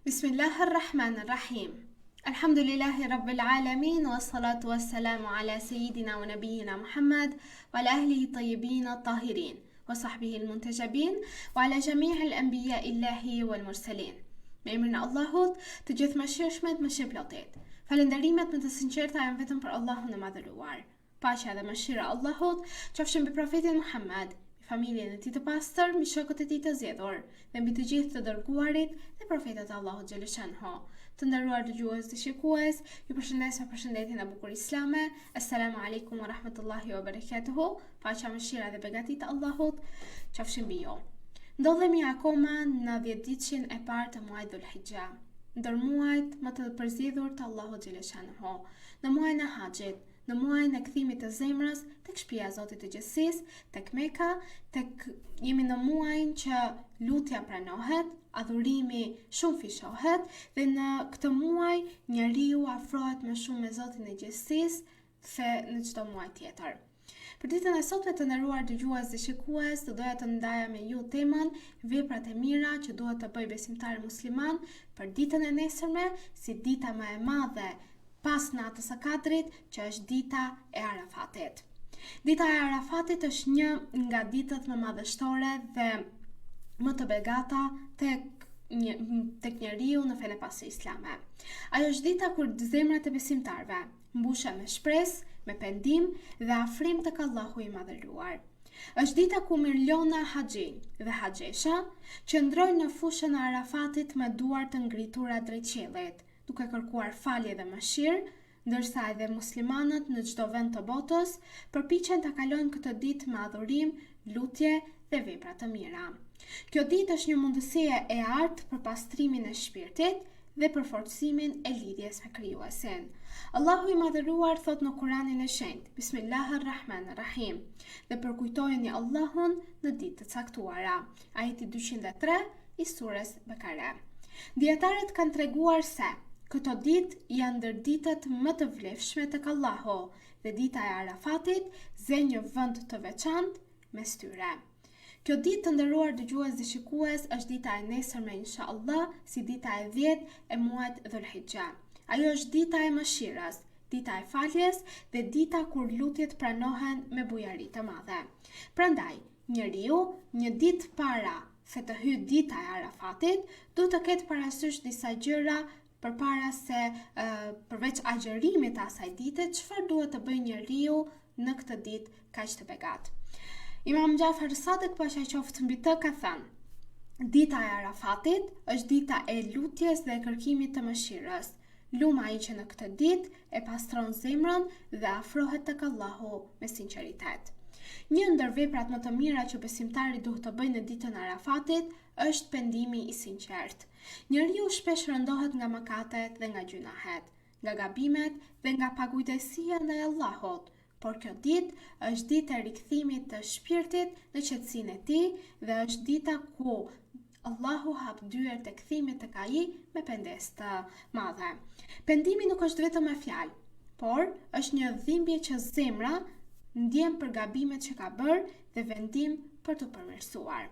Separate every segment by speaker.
Speaker 1: Bismillahirrahmanirrahim. Alhamdulillahi Rabbil Alamin wa salatu wa salamu ala Sayyidina wa Nabiyina Muhammad wa ala ahlihi tayyibin at-tahirin wa sahbihi al-muntajabin wa ala jami' al-anbiya illahi wal mursalin. Me emrin e Allahut, të gjithë mëshirshmet, mëshirëplotit. Falënderimet më të sinqerta janë vetëm për Allahun e madhëruar. Paqja dhe mëshira e Allahut qofshin mbi profetin Muhammad, familjen e tij të pastër, mbi shokët e tij të zgjedhur, dhe mbi të gjithë të dërguarit dhe profetët e Allahut xhaleshanhu. Të nderuar dëgjues dhe shikues, ju përshëndes me përshëndetjen e bukur islame. Assalamu alaikum wa rahmatullahi wa barakatuhu. Paqja, mëshira dhe begatit e Allahut qofshin mbi ju. Ndodhemi akoma në 10 ditëshin e parë të muajit Dhulhijja, ndër muajt më të përzgjedhur të Allahut xhaleshanhu, në muajin e haxhit, në muajin e kthimit të zemrës tek shtëpia e Zotit të gjithësisë, tek Meka, jemi në muajin që lutja pranohet, adhurimi shumë fishohet, dhe në këtë muaj njeriu afrohet më shumë me Zotin e gjithësisë se në çdo muaj tjetër. Për ditën e sotme të nderuar dëgjues dhe shikues, të doja të ndaja me ju temën veprat e mira që duhet të bëj besimtari musliman për ditën e nesërme, si dita më e madhe pas natës së Kadrit, që është dita e Arafatit. Dita e Arafatit është një nga ditët më madhështore dhe më të begata tek njeriu në fenë pas islame. Ajo është dita kur zemrat e besimtarve mbushen me shpresë, me pendim dhe afrim tek Allahu i madhëruar. Është dita ku miliona haxhi dhe haxhesha qëndrojnë në fushën e Arafatit me duart të ngritura drejt qiellit, duke kërkuar falje dhe mëshirë, ndërsa edhe muslimanët në çdo vend të botës përpiqen ta kalojnë këtë ditë me adhurim, lutje dhe vepra të mira. Kjo ditë është një mundësi e artë për pastrimin e shpirtit dhe për forcimin e lidhjes me Krijuesin. Allahu i madhëruar thot në Kur'anin e shenjtë: Bismillahirrahmanirrahim, dhe përkujtojeni Allahun në ditë të caktuara. Ajeti 203 i surës Bekare. Dietarët kanë treguar se këto ditë janë ndër ditët më të vlefshme tek Allahu, dhe dita e Arafatit zë një vend të veçantë mes tyre. Kjo ditë, të nderuar dëgjues dhe shikues, është dita e nesërme inshallah, si dita e 10 e muajit Dhulhijja. Ajo është dita e mëshirës, dita e faljes dhe dita kur lutjet pranohen me bujari të madhe. Prandaj, njeriu një ditë para se të hyjë dita e Arafatit, duhet të ketë parasysh disa gjëra përpara se përveç agjërimit të asaj dite, çfarë duhet të bëjë njeriu në këtë ditë kaq të begatë. Imam Jafar Sadiq pasha qoftë mbi të ka thënë: dita e Arafatit është dita e lutjes dhe e kërkimit të mëshirës. Luma ai që në këtë ditë e pastron zemrën dhe afrohet tek Allahu me sinqeritet. Një ndër veprat më të mira që besimtari duhet të bëjë në ditën e Arafatit është pendimi i sinqert. Njeriu shpesh rëndohet nga mëkatet dhe nga gjunahet, nga gabimet dhe nga pagujdesia ndaj Allahut. Por kjo ditë është dita e rikthimit të shpirtit në qetësinë e tij dhe është dita ku Allahu hap dyert e kthimit tek ai me pengesë të madhe. Pendimi nuk është vetëm me fjalë, por është një dhimbje që zemra ndjen për gabimet që ka bërë dhe vendim për të përmirësuar.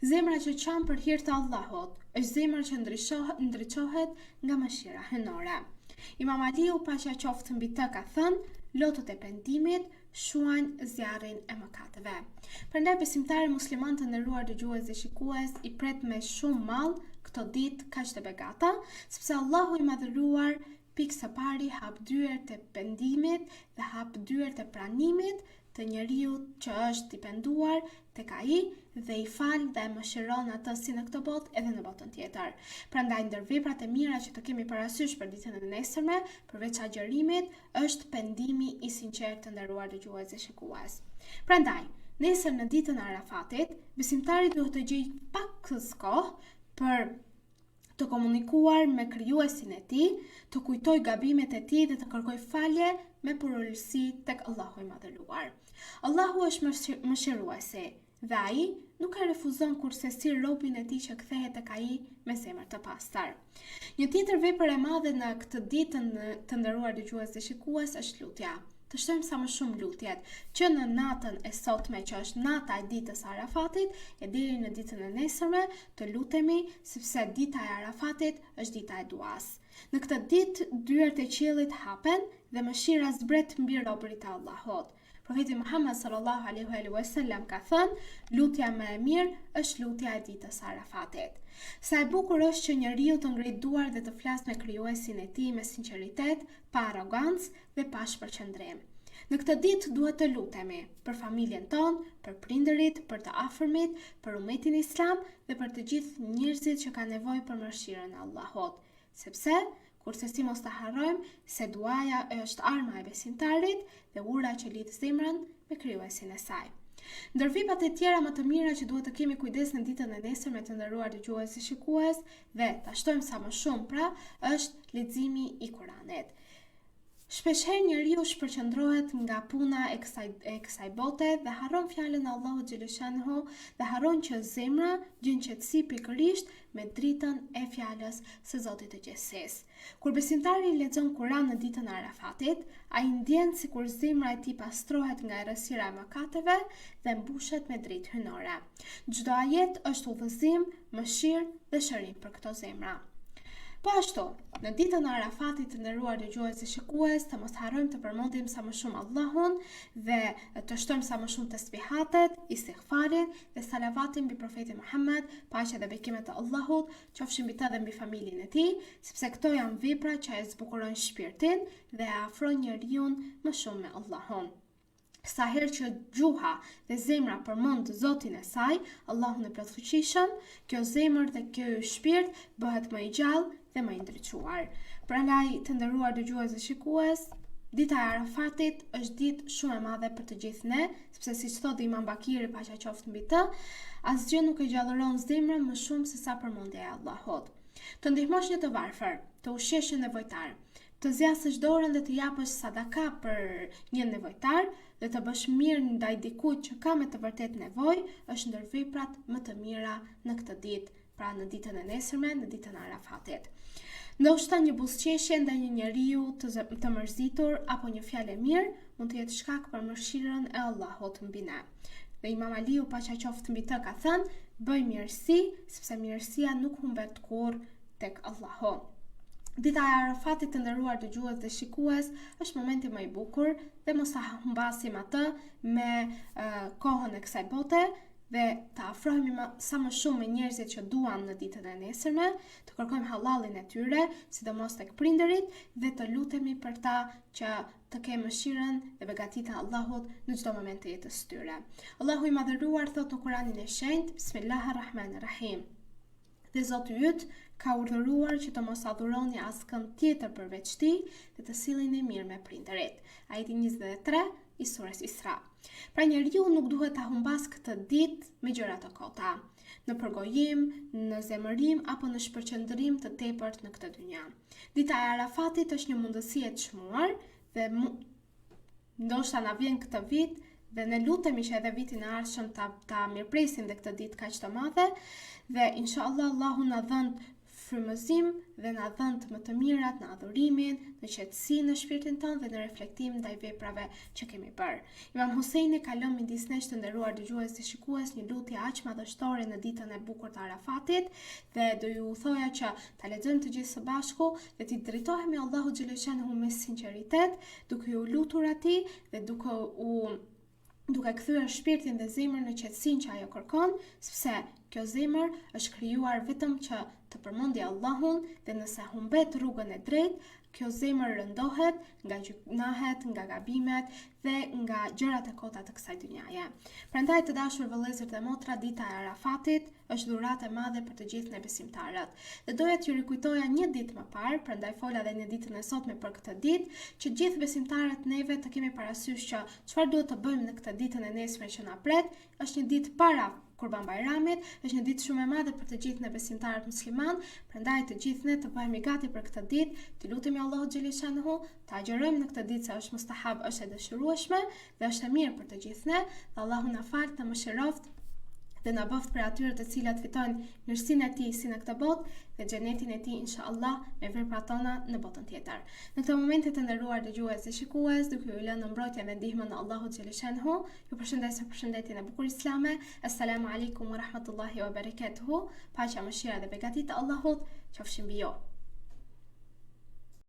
Speaker 1: Zemra që çan për hir të Allahut është zemra që ndriçohet nga mëshira hyjnore. Imam Aliu pasha qoftë mbi të ka thënë: lotët e pendimit shuajnë zjarrin e mëkateve. Prandaj besimtari musliman të nderuar dëgjues dhe shikues i pret me shumë mall këto ditë kaq të begata, sepse Allahu i madhëruar pikë së pari hap dyert e pendimit dhe hap dyert e pranimit të njeriu që është i penduar tek ai dhe i fal dhe mëshiron atë si në këtë botë edhe në botën tjetër. Prandaj ndër veprat e mira që të kemi parasysh për ditën e nesërme, përveç agjërimit, është pendimi i sinqert të nderuar dëgjues dhe shikues. Prandaj, nesër në ditën e Arafatit, besimtari duhet të gjejë pak kohë për të komunikuar me Krijuesin e tij, të kujtojë gabimet e tij dhe të kërkojë falje me përulësi tek Allahu i madhëruar. Allahu është mëshiruesi dhe ai nuk e refuzon kurse si robin e tij që kthehet tek ai me zemër të pastër. Një tjetër vepër e madhe në këtë ditë të nderuar dëgjues dhe shikues është lutja. të shtojmë sa më shumë lutjet, që në natën e sotme, që është nata e ditës Arafatit, e deri në ditën e nesërme, të lutemi, sepse dita e Arafatit është dita e duas. Në këtë ditë, dyert e qiellit hapen dhe mëshira zbret mbi robërit e Allahut. Profeti Muhammed sallallahu alaihi wasallam ka thënë, lutja më e mirë është lutja e ditës Arafatit. Sa e bukur është që njeriu të ngrej duar dhe të flasë me krijuesin e tij me sinqeritet, pa arrogancë dhe pa shpërqendrim. Në këtë ditë duhet të lutemi për familjen tonë, për prindërit, për të afërmit, për umetin islam dhe për të gjithë njerëzit që kanë nevojë për mëshirën e Allahut, sepse kurse si mos të harrojmë se duaja është arma e besimtarit dhe ura që lidh zemrën me krijuesin e saj. Ndër vepat e tjera më të mira që duhet të kemi kujdes në ditën e nesërme të nderuar dëgjues dhe shikues dhe ta shtojmë sa më shumë është leximi i Kuranit. Shpeshherë njeriu shpërqendrohet nga puna e kësaj bote dhe harron fjalën e Allahut xhaleshanhu dhe harron që zemra gjen qetësi pikërisht me dritën e fjalës së Zotit të gjithësisë. Kur besimtari lexon Kur'an në ditën e Arafatit, ai ndjen sikur zemra e tij pastrohet nga errësira e mëkateve dhe mbushet me dritë hyjnore. Çdo ajet është udhëzim, mëshirë dhe shërim për këto zemra. Po ashtu, në ditën e Arafatit të nderuar dëgjues dhe shikues, të mos harrojmë të përmendim sa më shumë Allahun dhe të shtojmë sa më shumë tasbihatet, istighfarin dhe salavatin mbi profetin Muhammed, paqja dhe bekimet e Allahut qofshin mbi të dhe mbi familjen e tij, sepse këto janë vepra që e zbukurojnë shpirtin dhe e afrojnë njeriu më shumë me Allahun. Sa herë që gjuha dhe zemra përmend Zotin e saj, Allahun e plotfuqishëm, kjo zemër dhe kjo shpirt bëhet më i gjallë dhe më i ndriçuar. Prandaj, të nderuar dëgjues dhe shikues, dita e Arafatit është ditë shumë e madhe për të gjithë ne, sepse siç thotë Imam Bakiri, paqja qoftë mbi të, asgjë nuk e gjallëron zemrën më shumë se sa përmendja e Allahut. Të ndihmosh një të varfër, të ushqesh një nevojtar, të zjasësh dorën dhe të japësh sadaka për një nevojtar dhe të bësh mirë ndaj dikujt që ka me të vërtet nevojë, është ndër veprat më të mira në këtë ditë, pra në ditën e nesërme, në ditën e Arafatit. Ndoshta një buzëqeshje ndaj një njeriu të mërzitur apo një fjalë mirë mund të jetë shkak për mëshirën e Allahut mbi ne. Dhe Imam Aliu, paqja qoftë mbi të, ka thënë, bëj mirësi, sepse mirësia nuk humbet kurrë tek Allahu. Dita e Arafatit të nderuar dëgjues dhe shikues është momenti më i bukur dhe mos ta humbasim atë me kohën e kësaj bote dhe të afrohemi sa më shumë me njerëzit që duam në ditën e nesërme, të kërkojmë halallin e tyre, sidomos tek prindërit dhe të lutemi për ta që të kemë mëshirën dhe begatitë e Allahut në çdo moment të jetës së tyre. Allahu i madhëruar thot në Kur'anin e shenjtë, Bismillahirrahmanirrahim. Dhe Zoti yt ka urdhëruar që të mos adhuroni askënd tjetër përveç tij dhe të silleni mirë me prindërit. Ajeti 23 i surës Isra. Pra njeriu nuk duhet ta humbas këtë ditë me gjëra të kota, në përgojim, në zemërim apo në shpërqendrim të tepërt në këtë dynja. Dita e Arafatit është një mundësi e çmuar dhe ndoshta na vjen këtë vit dhe ne lutemi që edhe vitin e ardhshëm ta mirëpresim dhe këtë ditë kaq të madhe dhe inshallah Allahu na dhënë frymëzim dhe na dhënë më të mirat në adhurimin, në qetësi në shpirtin tonë dhe në reflektim ndaj veprave që kemi bërë. Imam Huseini ka lënë midis nesh të nderuar dëgjues dhe shikues një lutje aq madhështore në ditën e bukur të Arafatit dhe do ju thoja që ta lexojmë të gjithë së bashku dhe të drejtohemi Allahut xhaleshanhu me sinqeritet, duke u lutur atij dhe duke kthyer shpirtin dhe zemrën në qetësinë që ajo kërkon, sepse kjo zemër është krijuar vetëm që të përmendë Allahun dhe nëse humbet rrugën e drejtë, kjo zemër rëndohet nga gjunahet, nga gabimet dhe nga gjërat e kota të kësaj dynjaje. Prandaj të dashur vëllezër dhe motra, dita e Arafatit është dhuratë e madhe për të gjithë ne besimtarët. Dhe doja t'ju rikujtoja një ditë më parë, prandaj fola edhe në ditën e sotme për këtë ditë, që gjithë besimtarët neve të kemi parasysh që çfarë duhet të bëjmë në këtë ditën e nesërme që na pret, është një ditë para Kurban Bayramit, është një ditë shumë e madhe për të gjithë ne besimtarët musliman, prandaj të gjithë ne të bëhemi gati për këtë ditë, të lutemi Allahut xhaleshanhu, të agjërojmë në këtë ditë se është mustahab, është e dëshirueshme dhe është e mirë për të gjithë ne, dhe Allahu na fal, të mëshiroft dhe na bëft për atyre të cilat fitojnë mirësinë e tij si në këtë botë dhe xhenetin e tij inshallah me veprat tona në botën tjetër. Në këtë momente të nderuar dëgjues dhe shikues, duke ju lënë në mbrojtjen dhe ndihmën e Allahut xhaleshanhu, ju përshëndes me përshëndetjen e bukur islame. Assalamu alaikum wa rahmatullahi wa barakatuhu. Paqja, mëshira dhe begatit e Allahut qofshin mbi ju.